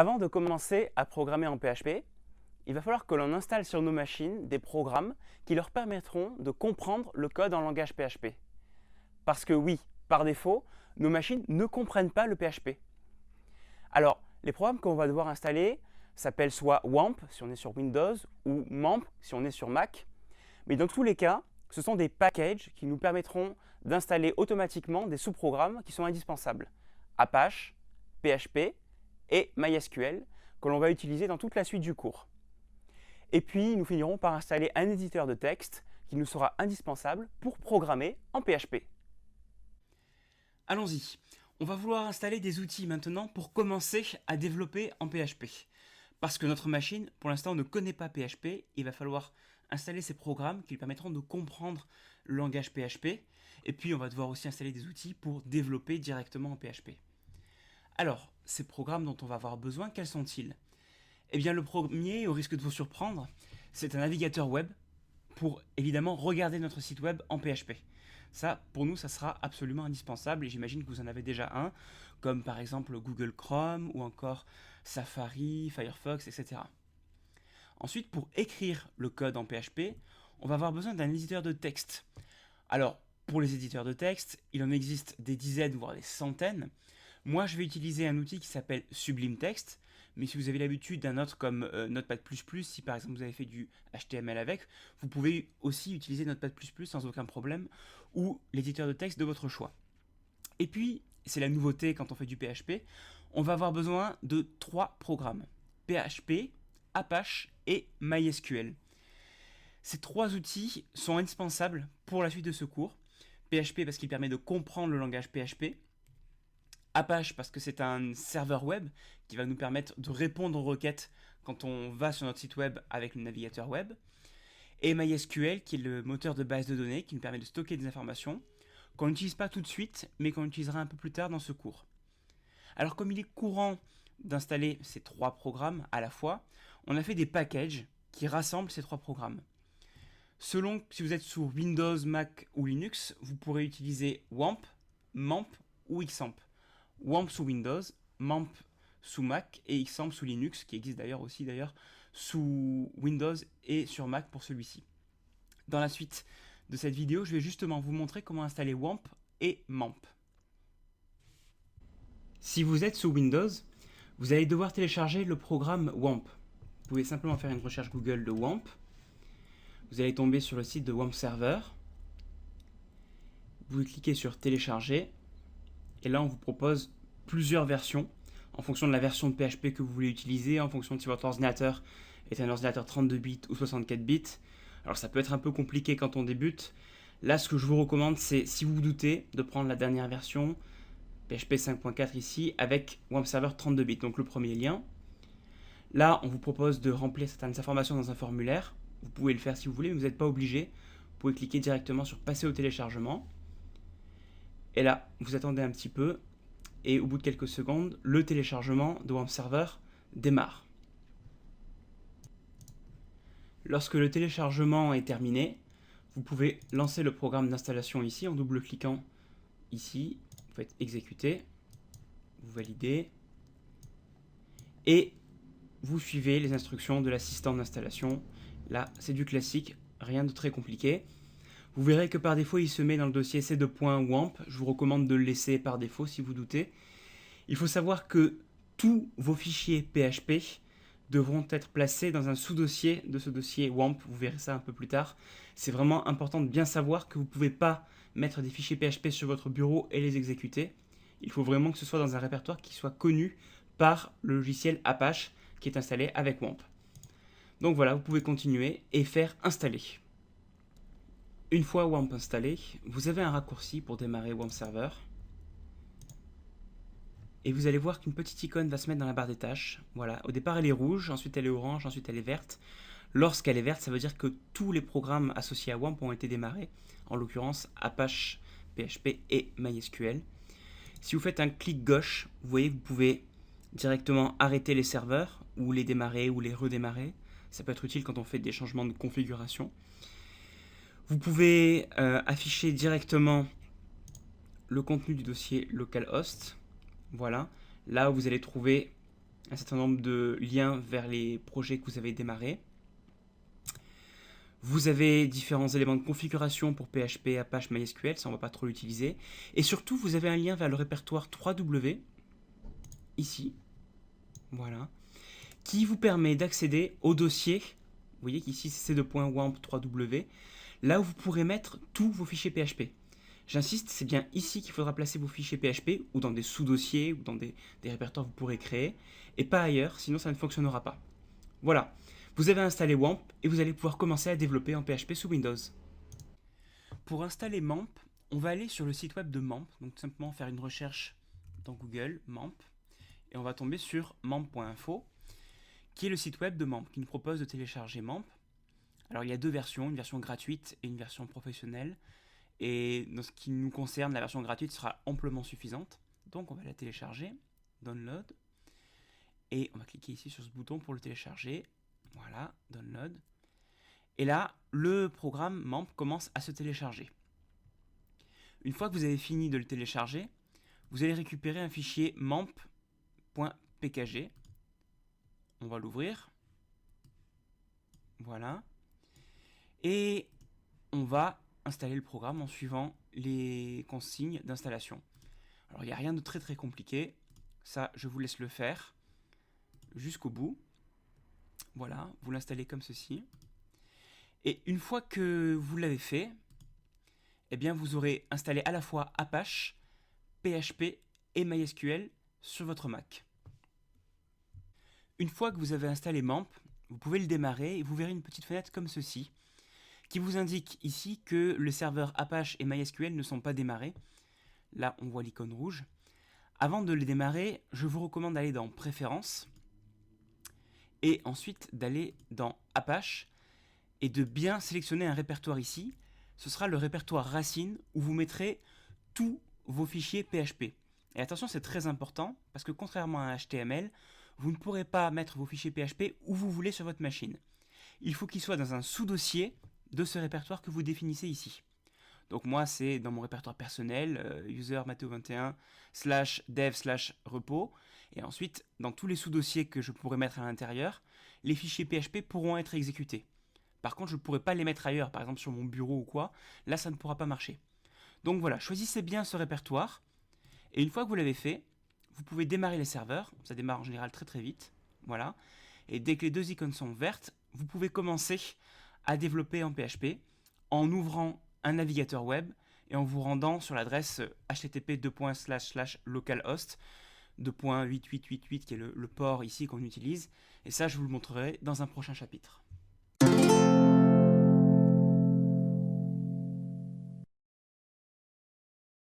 Avant de commencer à programmer en PHP, il va falloir que l'on installe sur nos machines des programmes qui leur permettront de comprendre le code en langage PHP. Parce que oui, par défaut, nos machines ne comprennent pas le PHP. Alors, les programmes qu'on va devoir installer s'appellent soit WAMP si on est sur Windows ou MAMP si on est sur Mac. Mais dans tous les cas, ce sont des packages qui nous permettront d'installer automatiquement des sous-programmes qui sont indispensables. Apache, PHP et MySQL que l'on va utiliser dans toute la suite du cours. Et puis, nous finirons par installer un éditeur de texte qui nous sera indispensable pour programmer en PHP. Allons-y. On va vouloir installer des outils maintenant pour commencer à développer en PHP. Parce que notre machine, pour l'instant, ne connaît pas PHP, il va falloir installer ces programmes qui lui permettront de comprendre le langage PHP. Et puis, on va devoir aussi installer des outils pour développer directement en PHP. Alors, ces programmes dont on va avoir besoin, quels sont-ils? Eh bien, le premier, au risque de vous surprendre, c'est un navigateur web pour évidemment regarder notre site web en PHP. Ça, pour nous, ça sera absolument indispensable et j'imagine que vous en avez déjà un, comme par exemple Google Chrome ou encore Safari, Firefox, etc. Ensuite, pour écrire le code en PHP, on va avoir besoin d'un éditeur de texte. Alors, pour les éditeurs de texte, il en existe des dizaines, voire des centaines. Moi, je vais utiliser un outil qui s'appelle Sublime Text, mais si vous avez l'habitude d'un autre comme Notepad++, si par exemple vous avez fait du HTML avec, vous pouvez aussi utiliser Notepad++ sans aucun problème, ou l'éditeur de texte de votre choix. Et puis, c'est la nouveauté quand on fait du PHP, on va avoir besoin de 3 programmes, PHP, Apache et MySQL. Ces 3 outils sont indispensables pour la suite de ce cours. PHP parce qu'il permet de comprendre le langage PHP, Apache parce que c'est un serveur web qui va nous permettre de répondre aux requêtes quand on va sur notre site web avec le navigateur web. Et MySQL qui est le moteur de base de données qui nous permet de stocker des informations qu'on n'utilise pas tout de suite mais qu'on utilisera un peu plus tard dans ce cours. Alors comme il est courant d'installer ces 3 programmes à la fois, on a fait des packages qui rassemblent ces 3 programmes. Selon si vous êtes sous Windows, Mac ou Linux, vous pourrez utiliser WAMP, MAMP ou XAMPP. WAMP sous Windows, MAMP sous Mac et XAMPP sous Linux, qui existe d'ailleurs aussi sous Windows et sur Mac pour celui-ci. Dans la suite de cette vidéo, je vais justement vous montrer comment installer WAMP et MAMP. Si vous êtes sous Windows, vous allez devoir télécharger le programme WAMP. Vous pouvez simplement faire une recherche Google de WAMP. Vous allez tomber sur le site de WAMP Server. Vous cliquez sur télécharger. Et là, on vous propose plusieurs versions en fonction de la version de PHP que vous voulez utiliser, en fonction de si votre ordinateur est un ordinateur 32 bits ou 64 bits. Alors ça peut être un peu compliqué quand on débute. Là, ce que je vous recommande, c'est, si vous vous doutez, de prendre la dernière version, PHP 5.4 ici, avec WAMP Server 32 bits, donc le premier lien. Là, on vous propose de remplir certaines informations dans un formulaire. Vous pouvez le faire si vous voulez, mais vous n'êtes pas obligé. Vous pouvez cliquer directement sur passer au téléchargement. Et là, vous attendez un petit peu, et au bout de quelques secondes, le téléchargement de WAMP Server démarre. Lorsque le téléchargement est terminé, vous pouvez lancer le programme d'installation ici en double-cliquant ici. Vous faites exécuter, vous validez, et vous suivez les instructions de l'assistant d'installation. Là, c'est du classique, rien de très compliqué. Vous verrez que par défaut, il se met dans le dossier c2.wamp. Je vous recommande de le laisser par défaut si vous doutez. Il faut savoir que tous vos fichiers PHP devront être placés dans un sous-dossier de ce dossier WAMP. Vous verrez ça un peu plus tard. C'est vraiment important de bien savoir que vous ne pouvez pas mettre des fichiers PHP sur votre bureau et les exécuter. Il faut vraiment que ce soit dans un répertoire qui soit connu par le logiciel Apache qui est installé avec WAMP. Donc voilà, vous pouvez continuer et faire installer. Une fois WAMP installé, vous avez un raccourci pour démarrer WAMP Server. Et vous allez voir qu'une petite icône va se mettre dans la barre des tâches. Voilà, au départ elle est rouge, ensuite elle est orange, ensuite elle est verte. Lorsqu'elle est verte, ça veut dire que tous les programmes associés à WAMP ont été démarrés. En l'occurrence Apache, PHP et MySQL. Si vous faites un clic gauche, vous voyez que vous pouvez directement arrêter les serveurs, ou les démarrer, ou les redémarrer. Ça peut être utile quand on fait des changements de configuration. Vous pouvez afficher directement le contenu du dossier localhost. Voilà, là où vous allez trouver un certain nombre de liens vers les projets que vous avez démarrés. Vous avez différents éléments de configuration pour PHP, Apache, MySQL, ça on ne va pas trop l'utiliser. Et surtout, vous avez un lien vers le répertoire 3W, ici, voilà, qui vous permet d'accéder au dossier. Vous voyez qu'ici c'est c2.wamp 3W, là où vous pourrez mettre tous vos fichiers PHP. J'insiste, c'est bien ici qu'il faudra placer vos fichiers PHP, ou dans des sous-dossiers, ou dans des répertoires que vous pourrez créer, et pas ailleurs, sinon ça ne fonctionnera pas. Voilà, vous avez installé WAMP, et vous allez pouvoir commencer à développer en PHP sous Windows. Pour installer MAMP, on va aller sur le site web de MAMP, donc tout simplement faire une recherche dans Google, MAMP, et on va tomber sur mamp.info, qui est le site web de MAMP, qui nous propose de télécharger MAMP. Alors il y a deux versions, une version gratuite et une version professionnelle. Et dans ce qui nous concerne, la version gratuite sera amplement suffisante. Donc on va la télécharger, download. Et on va cliquer ici sur ce bouton pour le télécharger. Voilà, download. Et là, le programme MAMP commence à se télécharger. Une fois que vous avez fini de le télécharger, vous allez récupérer un fichier mamp.pkg. On va l'ouvrir. Voilà. Et on va installer le programme en suivant les consignes d'installation. Alors il n'y a rien de très très compliqué, ça je vous laisse le faire jusqu'au bout. Voilà, vous l'installez comme ceci. Et une fois que vous l'avez fait, eh bien vous aurez installé à la fois Apache, PHP et MySQL sur votre Mac. Une fois que vous avez installé MAMP, vous pouvez le démarrer et vous verrez une petite fenêtre comme ceci, qui vous indique ici que le serveur Apache et MySQL ne sont pas démarrés. Là, on voit l'icône rouge. Avant de les démarrer, je vous recommande d'aller dans Préférences et ensuite d'aller dans Apache et de bien sélectionner un répertoire ici. Ce sera le répertoire racine où vous mettrez tous vos fichiers PHP. Et attention, c'est très important parce que contrairement à un HTML, vous ne pourrez pas mettre vos fichiers PHP où vous voulez sur votre machine. Il faut qu'ils soient dans un sous-dossier de ce répertoire que vous définissez ici. Donc moi, c'est dans mon répertoire personnel, user matteo21 /dev/repo. Et ensuite, dans tous les sous-dossiers que je pourrais mettre à l'intérieur, les fichiers PHP pourront être exécutés. Par contre, je ne pourrai pas les mettre ailleurs, par exemple sur mon bureau ou quoi. Là, ça ne pourra pas marcher. Donc voilà, choisissez bien ce répertoire. Et une fois que vous l'avez fait, vous pouvez démarrer les serveurs. Ça démarre en général très très vite. Voilà. Et dès que les deux icônes sont vertes, vous pouvez commencer à développer en PHP en ouvrant un navigateur web et en vous rendant sur l'adresse http://localhost 2.8888 qui est le port ici qu'on utilise. Et ça, je vous le montrerai dans un prochain chapitre.